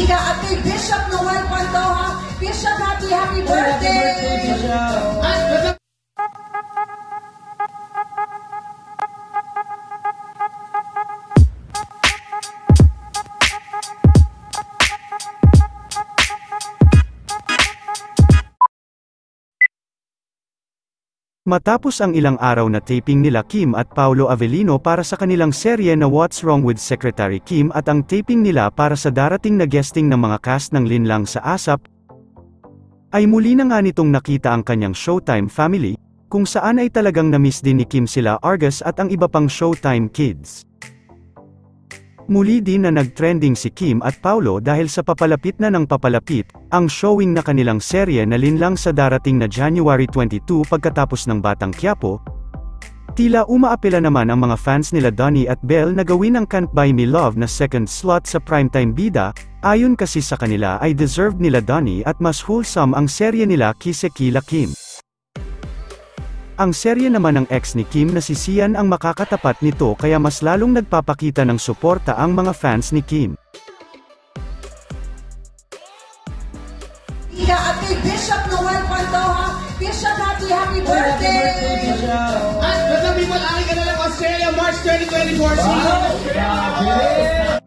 Ika at kay Bishop Noel Pantoja. Bishop, happy birthday! Matapos ang ilang araw na taping nila Kim at Paolo Avellino para sa kanilang serye na What's Wrong with Secretary Kim at ang taping nila para sa darating na guesting ng mga cast ng Linlang sa ASAP, ay muli na nga nitong nakita ang kanyang Showtime family, kung saan ay talagang na-miss din ni Kim sila Argus at ang iba pang Showtime kids. Muli din na nag-trending si Kim at Paolo dahil sa papalapit na ng papalapit, ang showing na kanilang serye na Linlang sa darating na January 22 pagkatapos ng Batang Quiapo. Tila umaapela naman ang mga fans nila Donnie at Belle na gawin ang Can't Buy Me Love na second slot sa primetime bida, ayon kasi sa kanila ay deserved nila Donnie at mas wholesome ang serye nila kaysa kila Kim. Ang serye naman ng ex ni Kim na si Sian ang makakatapat nito kaya mas lalong nagpapakita ng suporta ang mga fans ni Kim. Ika at kay Bishop Noel Pantoja. Bishop, happy birthday! At the people, aking ka na lang Australia, March 2024. Wow!